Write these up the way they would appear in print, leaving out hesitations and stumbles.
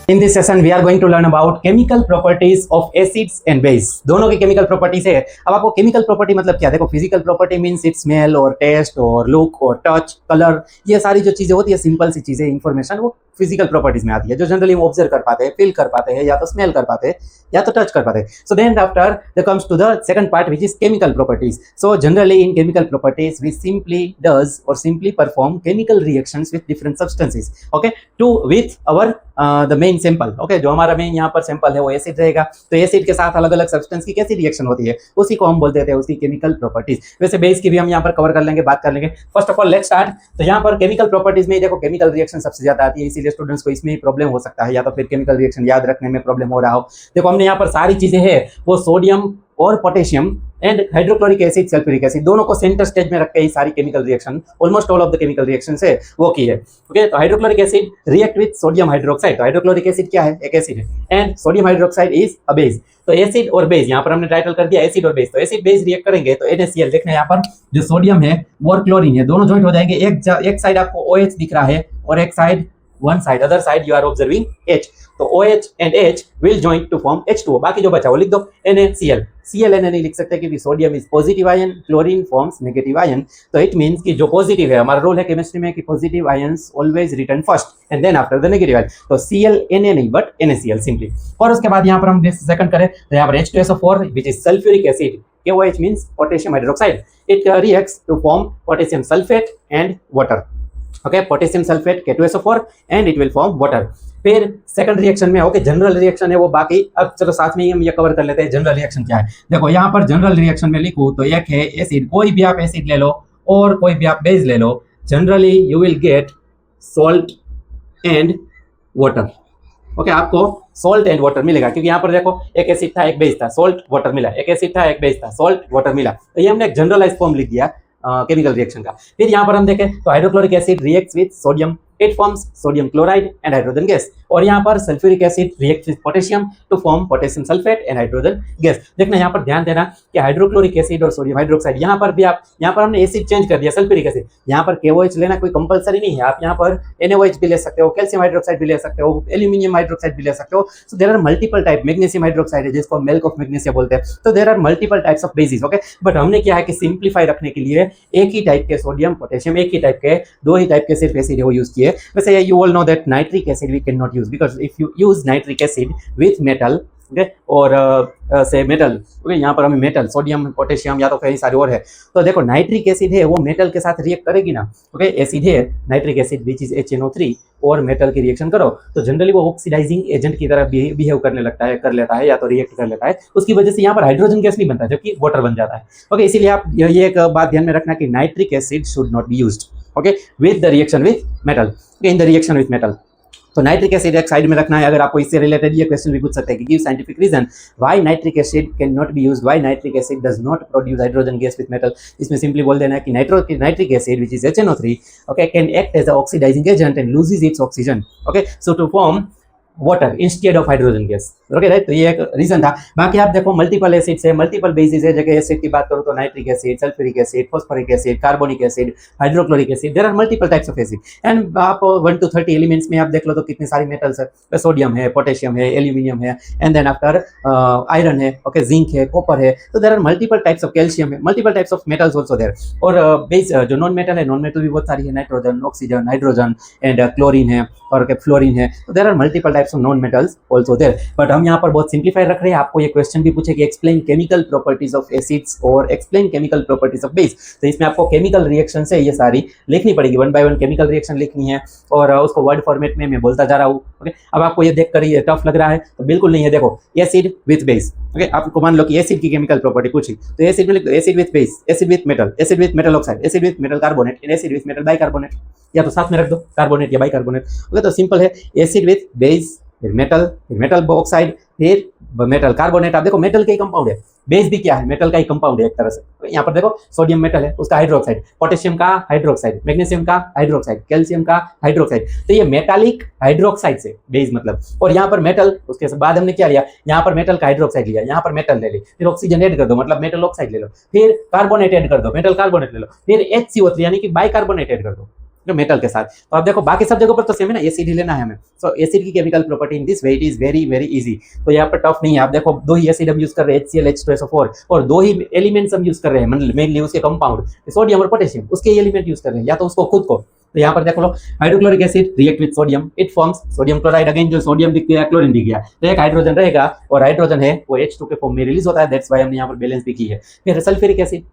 In this session we are going to learn about chemical properties of acids and base. दोनों की chemical properties है। अब आपको chemical property मतलब क्या, देखो physical property means its smell और taste और look और touch, color, ये सारी जो चीजें होती है सिंपल सी चीजें, इंफॉर्मेशन वो फिजिकल प्रॉपर्टीज में आती है जो जनरली हम ऑब्जर्व कर पाते हैं, फील कर पाते हैं, या तो स्मेल कर पाते हैं या तो टच कर पाते हैं। So then after the comes to the second part which is chemical properties. So generally in chemical properties we simply does और simply perform chemical reactions with different substances, okay, to with our the main sample. Okay, जो हमारा main यहाँ पर sample है वो acid रहेगा, तो acid के साथ अलग अलग सब्सटेंस की कैसी रिएक्शन होती है उसी को हम बोलते हैं उसकी केमिकल प्रॉपर्टीज। वैसे बेस की भी हम यहाँ पर कवर कर लेंगे, बात कर लेंगे। First of all let's start. तो यहाँ पर केमिकल प्रॉपर्टीज में देखो केमिकल रिएक्शन सबसे ज्यादा आती है, इसीलिए स्टूडेंट्स को इसमें प्रॉब्लम हो सकता है या तो फिर केमिकल रिएक्शन याद रखने में प्रॉब्लम हो रहा हो। देखो हमने यहाँ पर सारी चीजें हैं वो सोडियम और potassium and hydrochloric acid, sulphuric acid, दोनों को सेंटर स्टेज में रख के ही सारी chemical reaction, almost all of the chemical reactions है वो की है। ओके, तो hydrochloric acid react with sodium hydroxide. तो हाइड्रोक्लोरिक एसिड क्या है, एक एसिड है, and sodium hydroxide is a base. तो एसिड और बेस, यहाँ पर हमने टाइटल कर दिया एसिड और बेस। तो एसिड बेस रिएक्ट करेंगे तो NaCl, देखना यहाँ पर जो सोडियम है वो और क्लोरीन है, दोनों ज्वाइंट हो जाएंगे। एक साइड आपको OH दिख रहा है और एक side one side, other side you are observing H। तो OH and H will join to form H2O। बाकी जो बचा वो लिख दो NaCl। Cl Na नहीं लिख सकते क्योंकि sodium is positive ion, chlorine forms negative ion. तो इट मींस कि जो पॉजिटिव है, हमारा रूल है केमिस्ट्री में कि positive ions always return first and then after the negative ion. तो Cl Na नहीं बट NaCl सिंपली। और उसके बाद यहाँ पर हम सेकंड करें तो यहाँ पर H2SO4 which is sulphuric acid. KOH means potassium hydroxide. It reacts to form potassium sulphate and water. Okay, potassium sulphate K2SO4 and it will form water. फिर सेकंड रिएक्शन में ओके जनरल रिएक्शन है वो, बाकी अब चलो साथ में ही हम ये कवर कर लेते हैं जनरल रिएक्शन क्या है। देखो यहाँ पर जनरल रिएक्शन में लिखूं तो एक है एसिड, कोई भी आप एसिड ले लो और कोई भी आप बेस ले लो, generally you will get salt and water. Okay, आपको सॉल्ट एंड वाटर मिलेगा क्योंकि यहाँ पर देखो एक एसिड था एक बेस था, सॉल्ट वाटर मिला, एक एसिड था एक बेस था, सॉल्ट वाटर मिला। तो ये हमने एक जनरलाइज फॉर्म लिख दिया केमिकल रिएक्शन का। फिर यहाँ पर हम देखें तो hydrochloric acid reacts with sodium, it forms sodium chloride and hydrogen gas. और यहाँ पर sulphuric acid reacts with potassium to form potassium sulphate and hydrogen gas. देखना यहाँ पर ध्यान देना कि हाइड्रोक्लोरिक एसिड और सोडियम हाइड्रोक्साइड, यहाँ पर भी आप, यहाँ पर हमने एसिड चेंज कर दिया सल्फ्यूरिक एसिड, यहाँ पर KOH लेना कोई कंपलसरी नहीं है, आप यहाँ पर NaOH भी ले सकते हो, कैल्शियम हाइड्रोक्साइड भी ले सकते हो, एल्यूमिनियम हाइड्रोक्साइड भी ले सकते हो। So there are multiple type. Magnesium hydroxide है जिसको मिल्क ऑफ मैग्नीशिया बोलते हैं। तो there are multiple types of bases. Okay, but हमने क्या है कि सिंप्लीफाई रखने के लिए एक ही टाइप के सोडियम पोटेशियम, एक ही टाइप के, दो ही टाइप के सिर्फ एसिड है वो यूज किए। वैसे you all know that nitric acid we can not use because if you use nitric acid with metal, okay, और से मेटल, ओके, यहाँ पर हमें मेटल, सोडियम, पोटेशियम या तो कई सारे और है। तो देखो नाइट्रिक एसिड है वो मेटल के साथ रिएक्ट करेगी ना। ओके, एसिड है nitric acid which is HNO3 और मेटल की रिएक्शन करो तो जनरली वो ऑक्सीडाइजिंग एजेंट की तरह बिहेव करने लगता है, कर लेता है या तो रिएक्ट कर लेता है। उसकी वजह से यहाँ पर हाइड्रोजन गैस नहीं बनता जबकि वाटर बन जाता है। ओके, इसीलिए आप ये एक बात ध्यान में रखना कि nitric acid should not be used, okay, with the reaction with metal, in the reaction with metal. तो नाइट्रिक एसिड एक साइड में रखना है। अगर आपको इससे रिलेटेड ये क्वेश्चन भी पूछ सकते हैं कि give scientific reason why nitric acid can not be used, why nitric acid does not produce hydrogen gas with metal. इसमें सिंपली बोल देना है कि nitric acid which is HNO3 okay can act as a oxidising agent and loses its oxygen, okay, so to form water instead of hydrogen gas. Okay right, तो ये एक reason था। बाकी आप देखो मल्टीपल एसिड्स है, मल्टीपल बेसिस है। जगह एसिड की बात करो तो nitric acid, sulphuric acid, phosphoric acid, carbonic acid, hydrochloric acid, there are multiple types of acid. And आप 1 to 30 एलिमेंट्स में आप देख लो तो कितने सारी मेटल्स है, सोडियम है, पोटेशियम है, एल्यूमिनियम है, एंड देन आफ्टर आयरन है, ओके, जिंक है, कॉपर है। तो there are multiple types of calcium है, multiple types of metals also there. और बेस जो नॉन मेटल है, नॉन मेटल भी बहुत सारी है, nitrogen, oxygen, hydrogen and chlorine है और फ्लोरीन है। तो there are multiple types of non metals also there. But हम यहाँ पर बहुत सिंप्लीफाई रख रहे हैं। आपको ये क्वेश्चन भी पूछे कि explain chemical properties of acids और explain chemical properties of base. तो इसमें आपको केमिकल रिएक्शन से ये सारी लिखनी पड़ेगी, 1 by 1 केमिकल रिएक्शन लिखनी है और उसको वर्ड फॉर्मेट में मैं बोलता जा रहा हूँ। ओके, अब आपको ये देखकर ये टफ लग रहा है तो बिल्कुल नहीं है। देखो एसिड विथ बेस, ओके, आपको मान लो कि एसिड की केमिकल प्रॉपर्टी पूछी तो एसिड में लिख दो acid with base, acid with metal, acid with metal oxide, acid with metal carbonate and acid with metal bicarbonate, या तो साथ में रख दो कार्बोनेट या बाइकार्बोनेट। ओके, तो सिंपल है, एसिड विथ बेस, फिर मेटल ऑक्साइड, फिर मेटल कार्बोनेट। आप देखो मेटल का ही कंपाउंड है, बेस भी क्या है, मेटल का ही कंपाउंड है एक तरह से। तो यहाँ पर देखो सोडियम मेटल है, उसका हाइड्रोक्साइड, पोटेशियम का हाइड्रोक्साइड, मैग्नीशियम का हाइड्रोक्साइड, कैल्शियम का हाइड्रोक्साइड। तो ये मेटालिक हाइड्रोक्साइड से बेस मतलब। और यहाँ पर मेटल, उसके बाद हमने क्या लिया, यहाँ पर मेटल का हाइड्रोक्साइड लिया, यहाँ पर मेटल ले ली, फिर ऑक्सीजन ऐड कर दो मतलब मेटल ऑक्साइड ले लो, फिर कार्बोनेट ऐड कर दो, मेटल कार्बोनेट ले लो, फिर HCO3 यानी कि बाइकार्बोनेट ऐड कर दो। मेटल के साथ। तो आप देखो बाकी सब जगह पर तो सेम है ना, एसिड ही लेना है हमें। सो एसिड की chemical property in this way it is very very easy. तो यहाँ पर टफ नहीं है। आप देखो दो ही एसिड हम यूज कर रहे हैं, HCl H2SO4, और दो ही एलिमेंट्स हम यूज कर रहे हैं, मेनली उसके कंपाउंड सोडियम और पोटेशियम, उसके एलिमेंट यूज कर रहे हैं या तो उसको खुद को। तो यहाँ पर देखो लो, hydrochloric acid react with sodium, it forms sodium chloride. Again जो सोडियम दिख गया, क्लोरीन दिख गया, तो एक हाइड्रोजन रहेगा और हाइड्रोजन है वो H2 के फॉर्म में रिलीज होता है, दैट्स व्हाई हमने यहाँ पर बैलेंस भी की है। फिर सल्फ्यूरिक एसिड,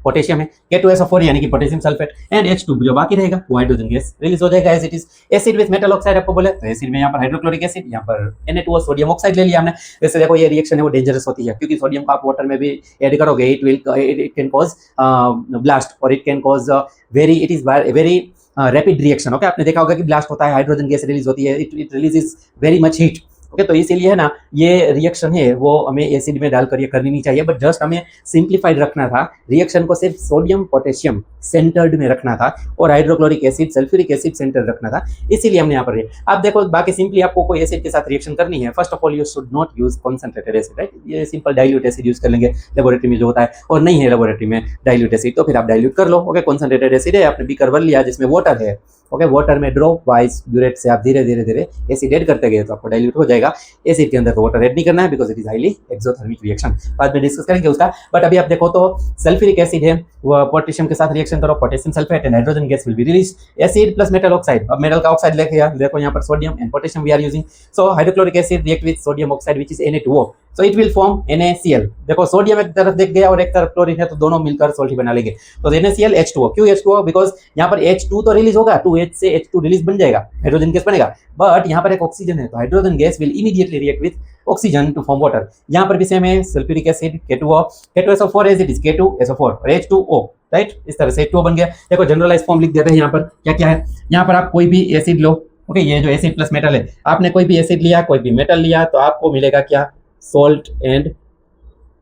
पोटेशियम है, K2SO4 यानी कि पोटेशियम सल्फेट, एंड H2 जो बाकी रहेगा वो हाइड्रोजन गैस रिलीज हो जाएगा as it is. Acid with metal oxide आपको बोले, तो एसिड में यहाँ पर हाइड्रोक्लोरिक एसिड, यहाँ पर Na2O सोडियम ऑक्साइड ले लिया हमने। वैसे देखो ये रिएक्शन है वो डेंजरस होती है, क्योंकि सोडियम को आप वाटर में भी ऐड करोगे, इट कैन कॉज ब्लास्ट, और it can cause it is very rapid reaction. Okay, आपने देखा होगा कि ब्लास्ट होता है, हाइड्रोजन गैस रिलीज होती है, it releases very much heat. Okay, तो इसीलिए है ना, ये रिएक्शन है वो हमें एसिड में डालकर ये करनी नहीं चाहिए, बट जस्ट हमें सिंप्लीफाइड रखना था, रिएक्शन को सिर्फ सोडियम पोटेशियम सेंटर्ड में रखना था और hydrochloric acid sulphuric acid centred रखना था, इसीलिए हमने यहाँ पर आप देखो। बाकी सिंपली आपको कोई एसिड के साथ रिएक्शन करनी है, first of all you should not use concentrated acid, right. ये सिंपल डाइल्यूट एसिड यूज कर लेंगे लेबोरेटरी में जो होता है, और नहीं है लेबोरेटरी में डाइल्यूट एसिड तो फिर आप डाइल्यूट कर लो। ओके, कॉन्सेंट्रेटेड एसिड है, आपने बीकर भर लिया जिसमें वाटर है। ओके, वाटर में ड्रॉप वाइज ड्यूरेट से आप धीरे धीरे धीरे एसिड ऐड करते गए तो आपको डाइल्यूट हो जाएगा। एसिड के अंदर तो वाटर ऐड नहीं करना है, because it is highly exothermic reaction, बाद में डिस्कस करेंगे उसका। बट अभी आप देखो तो सल्फ्यूरिक एसिड है, वो पोटेशियम के साथ रिएक्शन करो, potassium sulphate and hydrogen gas will be release. Acid plus metal oxide, अब मेटल का ऑक्साइड लेके यार देखो यहाँ पर sodium and potassium we are using. So hydrochloric acid react with sodium oxide which is Na2O, so it will form NaCl। देखो sodium एक तरफ देख गया और एक तरफ क्लोरीन है, तो दोनों मिलकर सॉल्ट ही बना लेंगे। तो NaCl H2O, क्यों H2O? बिकॉज यहाँ पर H2 तो रिलीज होगा, 2H से H2 रिलीज बन जाएगा, हाइड्रोजन गैस बनेगा, बट यहाँ पर एक ऑक्सीजन है, तो hydrogen gas will immediately react with oxygen to form water. यहाँ पर भी सेम है, sulphuric acid K2O, K2SO4 as it is K2SO4 और H2O, राइट। इस तरह से H2O बन गया। देखो जनरलाइज फॉर्म लिख देते हैं यहाँ पर, क्या क्या है। यहाँ पर आप कोई भी एसिड लो, ओके, ये जो एसिड प्लस मेटल है, आपने कोई भी एसिड लिया कोई भी मेटल लिया तो आपको मिलेगा क्या, salt and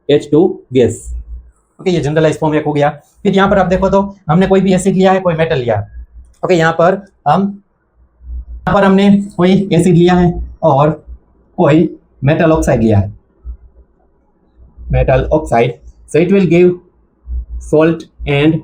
H2 gas. Okay, ये जनरलाइज फॉर्म एक हो गया। फिर यहाँ पर आप देखो तो हमने कोई भी एसिड लिया है कोई मेटल लिया, ओके, यहाँ पर हमने कोई एसिड लिया है और कोई मेटल ऑक्साइड लिया है, metal oxide, so it will give salt and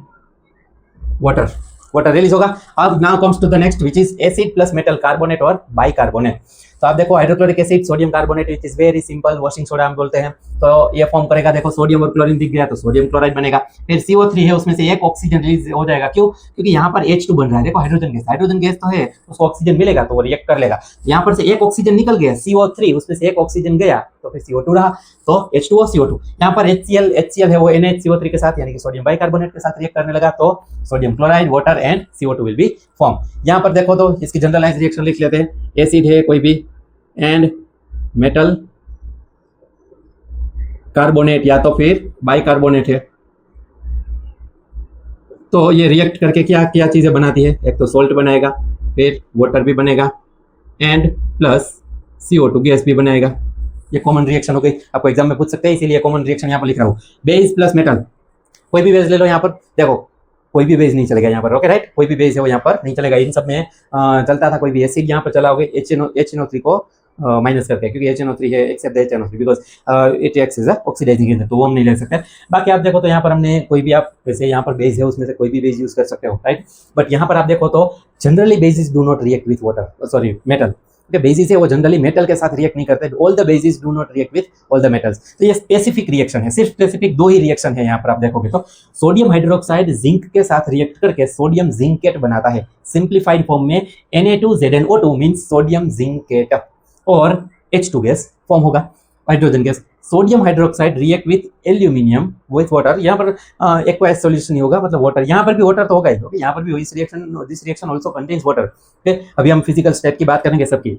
water, water release होगा। अब now comes to the next which is acid plus metal carbonate और बाइकार्बोनेट। तो आप देखो hydrochloric acid sodium carbonate, it is very simple, washing soda हम बोलते हैं। तो ये फॉर्म करेगा, देखो सोडियम और क्लोरीन दिख गया तो सोडियम क्लोराइड बनेगा। फिर CO3 है, उसमें से एक ऑक्सीजन रिलीज हो जाएगा, क्यों? क्योंकि यहाँ पर H2 बन रहा है, देखो हाइड्रोजन गैस तो है, उसको ऑक्सीजन मिलेगा तो वो रिएक्ट कर लेगा। यहाँ पर से एक ऑक्सीजन निकल गया CO3, उसमें से एक ऑक्सीजन गया तो फिर CO2 रहा, तो H2O CO2। यहाँ पर HCl है वो NaCO3 के साथ यानी कि सोडियम बाइकार्बोनेट के साथ रिएक्ट करने लगा, तो sodium chloride water and CO2 will be form. यहाँ पर देखो तो इसकी जनरलाइज रिएक्शन लिख लेते हैं, एसिड है कोई भी एंड मेटल कार्बोनेट या तो फिर बाइकार्बोनेट है, तो ये रिएक्ट करके क्या क्या चीजें बनाती है, एक तो सोल्ट बनाएगा, फिर वाटर भी बनेगा एंड प्लस CO2 गैस भी बनाएगा। ये कॉमन रिएक्शन हो गई, आपको एग्जाम में पूछ सकते हैं, इसीलिए कॉमन रिएक्शन यहाँ पर लिख रहा हूँ। बेस प्लस मेटल, कोई भी बेस ले लो, यहाँ पर देखो कोई भी बेस नहीं चलेगा यहाँ पर, ओके राइट, कोई भी बेस है वो यहाँ पर नहीं चलेगा। इन सब में चलता था कोई भी एसिड, यहाँ पर चलाओगे HNO3 को माइनस करके, क्योंकि HNO3 है except HNO3 because it acts as oxidising agent, तो वो हम नहीं ले सकते। बाकी आप देखो तो यहाँ पर हमने कोई भी, आप वैसे यहाँ पर बेस है उसमें से कोई भी बेस यूज कर सकते हो, राइट। बट यहाँ पर आप देखो तो generally basis do not react with water, sorry metal, okay, basis है वो जनरली मेटल के साथ रिएक्ट नहीं करते, all the basis do not react with all the metals. तो ये स्पेसिफिक रिएक्शन है, सिर्फ स्पेसिफिक दो ही रिएक्शन है यहाँ पर आप देखोगे तो। सोडियम हाइड्रोक्साइड जिंक के साथ रिएक्ट करके सोडियम जिंकेट बनाता है, सिंप्लीफाइड फॉर्म में Na2ZnO2 मींस सोडियम जिंकेट, और H2 गैस फॉर्म होगा, hydrogen gas. Sodium hydroxide react with aluminium with water, यहाँ पर एक्वायस सॉल्यूशन नहीं होगा, मतलब वाटर, यहाँ पर भी वाटर तो होगा ही, ओके, यहाँ पर भी this reaction also contains water. Okay, अभी हम फिजिकल स्टेप की बात करेंगे सबकी।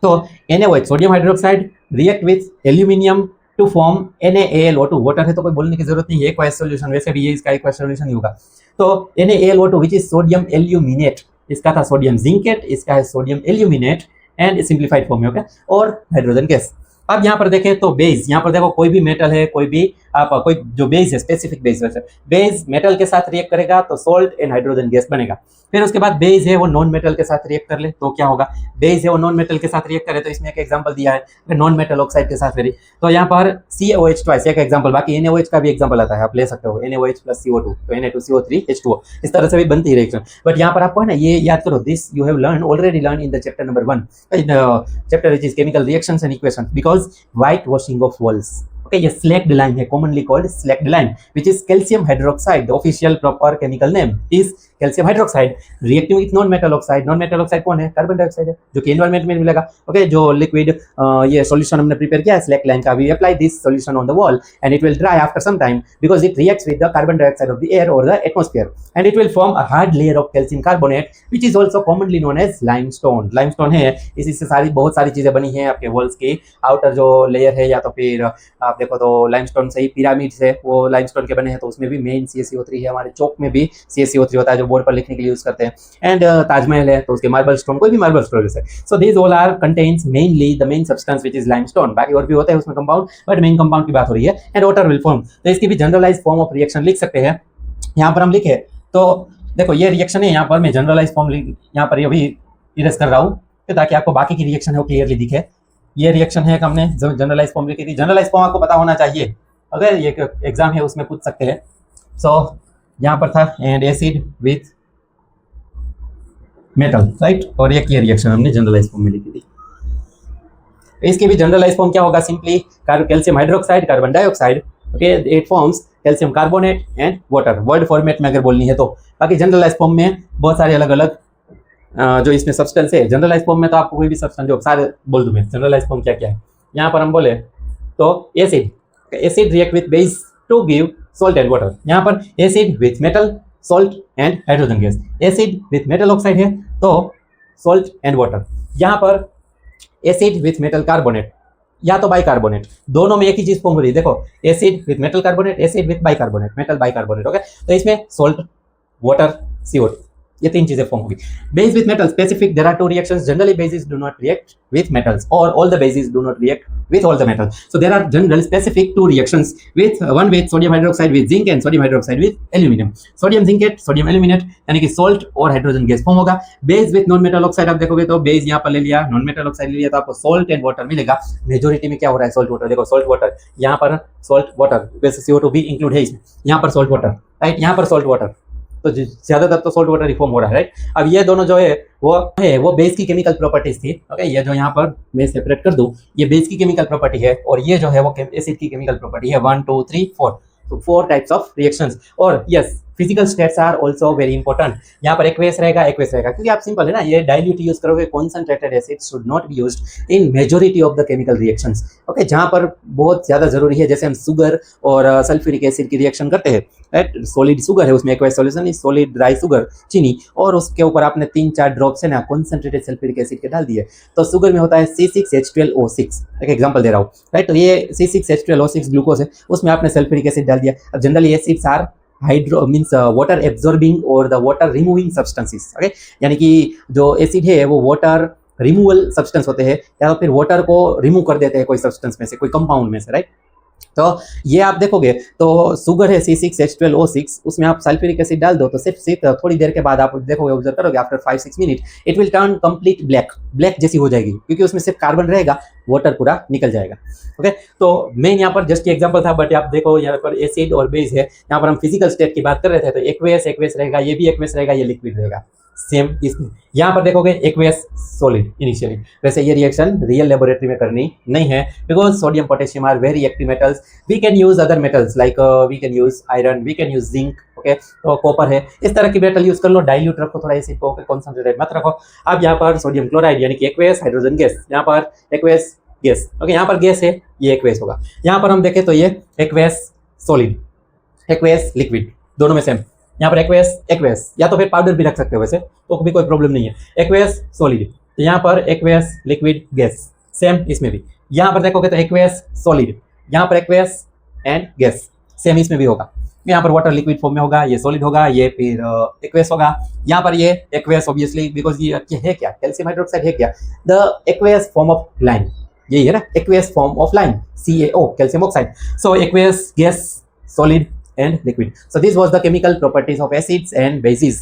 तो NaOH sodium hydroxide react with aluminium to form NaAlO2, water है तो कोई बोलने की जरूरत नहीं है, एक्वायस सॉल्यूशन, वैसे भी ये इसका एक्वायस सॉल्यूशन नहीं होगा। तो NaAlO2 which is sodium aluminate, इसका था सोडियम जिंकेट, इसका है sodium aluminate and simplified form में, ओके, और हाइड्रोजन गैस। अब यहाँ पर देखें तो बेस, यहाँ पर देखो कोई भी मेटल है कोई भी आप कोई जो बेस है, स्पेसिफिक बेस, वैसे बेस मेटल के साथ रिएक्ट करेगा तो सॉल्ट एंड हाइड्रोजन गैस बनेगा। फिर उसके बाद बेस है वो नॉन मेटल के साथ रिएक्ट कर ले तो क्या होगा, बेस है वो नॉन मेटल के साथ रिएक्ट करे तो इसमें एक एग्जांपल दिया है नॉन मेटल ऑक्साइड के साथ वेरी, तो यहाँ पर CaOH ट्वाइस एक एग्जांपल, बाकी NaOH का भी एग्जांपल आता है, आप ले सकते हो NaOH प्लस CO2 तो Na2CO3H2O, इस तरह से भी बनती है रिएक्शन। बट यहाँ पर आपको है ना ये याद करो, this you have learn already learn in the chapter number 1 chapter which is chemical reactions and equations, because white washing of walls. Okay, ये स्लैक्ड लाइन है, commonly called slacked line, which is calcium hydroxide. The official proper chemical name is calcium hydroxide. Reacting with non-metal oxide. Non-metal oxide कौन है? Carbon dioxide है, जो कि environment में मिलेगा। Okay, जो लिक्विड ये सॉल्यूशन हमने प्रिपेयर किया है स्लैक लाइन का, we apply this solution on the wall and it will dry after some time because it reacts with the carbon dioxide of the air और the atmosphere and it will form a hard layer of calcium carbonate which is also commonly known as limestone. Limestone है, इसी से सारी बहुत सारी चीजें बनी हैं आपके वॉल्स की। आउटर जो लेयर है या तो फिर आप देखो तो लाइमस्टोन से ही पिरामिड्स है वो लाइमस्टोन के बने हैं, तो उसमें भी मेन CaCO3 है, हमारे चौक में भी CaCO3 होता है जो बोर्ड पर लिखने के लिए यूज करते हैं। एंड ताजमहल है तो उसके मार्बल स्टोन, कोई भी मार्बल स्टोन है। So these all are contains mainly the main substance which is limestone. बाकी और भी होता है उसमें कंपाउंड, बट मेन कंपाउंड की बात हो रही है। एंड वाटर विल फॉर्म, तो इसकी भी जनरलाइज फॉर्म ऑफ रिएक्शन लिख सकते हैं। यहाँ पर हम लिखे तो देखो ये रिएक्शन है, यहाँ पर मैं जनरलाइज फॉर्म यहाँ पर अभी इरेज कर रहा हूँ ताकि आपको बाकी की रिएक्शन है वो क्लियरली दिखे। ये रिएक्शन है हमने जनरलाइज फॉर्म लिखी थी, जनरलाइज फॉर्म आपको पता होना चाहिए, अगर ये एग्जाम है उसमें पूछ सकते हैं। सो यहाँ पर था and acid with metal, right, और एक ये रिएक्शन हमने जनरलाइज फॉर्म में लिखी थी। इसकी भी जनरलाइज फॉर्म क्या होगा, simply calcium hydroxide, carbon dioxide, okay, it forms calcium carbonate and water, word format में अगर बोलनी है तो। बाकी जनरलाइज फॉर्म में बहुत सारे अलग अलग जो इसमें सब्सटेंस है, जनरलाइज फॉर्म में तो आपको कोई भी सब्सटेंस जो सारे बोल दूं मैं, जनरलाइज फॉर्म क्या क्या है। यहाँ पर हम बोले तो acid react with base to give salt and water. यहाँ पर acid with metal, salt and hydrogen gas. Acid with metal oxide है तो सॉल्ट एंड वाटर। यहाँ पर एसिड विथ मेटल कार्बोनेट या तो बाइकार्बोनेट, दोनों में एक ही चीज फॉर्म हो रही है। देखो acid with metal carbonate, acid with bicarbonate, metal bicarbonate, okay, तो इसमें सॉल्ट, वाटर, CO2, ये तीन चीजें फॉर्म होगी। Base with metal specific, there are two reactions, generally bases do not react with metals or all the bases do not react with all the metals, so there are general specific two reactions with one with sodium hydroxide with zinc and sodium hydroxide with aluminum, sodium zincate, sodium aluminate, यानी कि salt और hydrogen gas form होगा। Base with non metal oxide आप देखोगे तो base यहाँ पर ले लिया, नॉन मेटल ऑक्साइड ले लिया, तो आपको सॉल्ट एंड वाटर मिलेगा। मेजोरिटी में क्या हो रहा है, सॉल्ट वाटर, देखो सॉल्ट वाटर, यहाँ पर सॉल्ट वाटर, वैसे CO2 भी इंक्लूड है इसमें, यहाँ पर सॉल्ट वाटर, राइट, यहाँ पर सॉल्ट वाटर, तो ज्यादातर तो सॉल्ट वाटर रिफॉर्म हो रहा है, राइट। अब ये दोनों जो है वो बेस की केमिकल प्रॉपर्टीज थी, ओके, ये जो यहाँ पर मैं सेपरेट कर दूं, ये बेस की केमिकल प्रॉपर्टी है और ये जो है वो एसिड की केमिकल प्रॉपर्टी है। 1 2 3 4, तो 4 टाइप्स ऑफ रिएक्शंस। और yes, physical states are also very important. यहाँ पर एक्वेस रहेगा, क्योंकि आप सिंपल है ना, ये डाइल्यूट यूज करोगे, concentrated acid should not be used in majority of the chemical reactions, okay. जहाँ पर बहुत ज्यादा जरूरी है, जैसे हम शुगर और सल्फ्यूरिक एसिड की रिएक्शन करते हैं, राइट, सॉलिड शुगर है उसमें aqueous solution is solid dry sugar, चीनी, और उसके ऊपर आपने 3-4 ड्रॉप्स है ना कॉन्सेंट्रेटेड सल्फ्यूरिक एसिड के डाल दिए, तो शुगर में होता है C6H12O6, एक एग्जांपल दे रहा हूँ, राइट। तो ये C6H12O6 ग्लूकोज है, उसमें आपने सल्फ्यूरिक एसिड डाल दिया। अब generally acids are hydro means water absorbing और the water removing substances, okay, यानी कि जो एसिड है वो वाटर रिमूवल सब्सटेंस होते हैं, या फिर वाटर को रिमूव कर देते हैं कोई सब्सटेंस में से, कोई कंपाउंड में से, राइट। तो ये आप देखोगे तो शुगर है C6H12O6, उसमें आप सल्फ्यूरिक एसिड डाल दो तो सिर्फ थोड़ी देर के बाद आप देखोगे, ऑब्जर्व करोगे, after 5-6 minute it will turn complete black जैसी हो जाएगी, क्योंकि उसमें सिर्फ कार्बन रहेगा, वाटर पूरा निकल जाएगा, ओके। तो मेन यहाँ पर जस्ट एग्जांपल था, बट आप देखो यहाँ पर एसिड और बेस है, यहाँ पर हम फिजिकल स्टेट की बात कर रहे थे, तो एक्वेस रहेगा, ये भी एक्वेस रहेगा, ये लिक्विड रहेगा, सेम इसमें। यहाँ पर देखोगे एक्वेस सॉलिड इनिशियली। वैसे ये रिएक्शन रियल लेबोरेटरी में करनी नहीं है, because sodium potassium are very active metals. We can use other metals like we can use iron, we can use zinc, okay, तो कॉपर है, इस तरह की मेटल यूज कर लो, डाइल्यूट रखो थोड़ा एसिड को, कॉन्सेंट्रेटेड मत रखो। अब यहाँ पर सोडियम क्लोराइड यानी कि एक्वेस हाइड्रोजन गैस, यहाँ पर एक्वेस गैस, ओके, यहाँ पर गैस है, ये एक्वेस होगा। यहाँ पर हम देखें तो ये एक्वेस सॉलिड, एक्वेस लिक्विड, दोनों में सेम। यहाँ पर एक्वेस या तो फिर पाउडर भी रख सकते हो, वैसे तो भी कोई प्रॉब्लम नहीं है। एक्वेस सॉलिड, तो यहाँ पर एक्वेस लिक्विड गैस, सेम इसमें भी। यहाँ पर देखोगे तो एक्वेस सॉलिड, यहाँ पर एक्वेस एंड गैस, सेम इसमें भी होगा। यहाँ पर वाटर लिक्विड फॉर्म में होगा, ये सॉलिड होगा, ये फिर एक्वेस होगा। यहाँ पर ये एक्वेस ऑब्वियसली, बिकॉज ये है क्या, कैल्शियम हाइड्रोक्साइड है क्या, the aqueous form of line, यही है ना, aqueous form of lime, CaO, calcium oxide. So aqueous, gas, solid and liquid. So this was the chemical properties of acids and bases.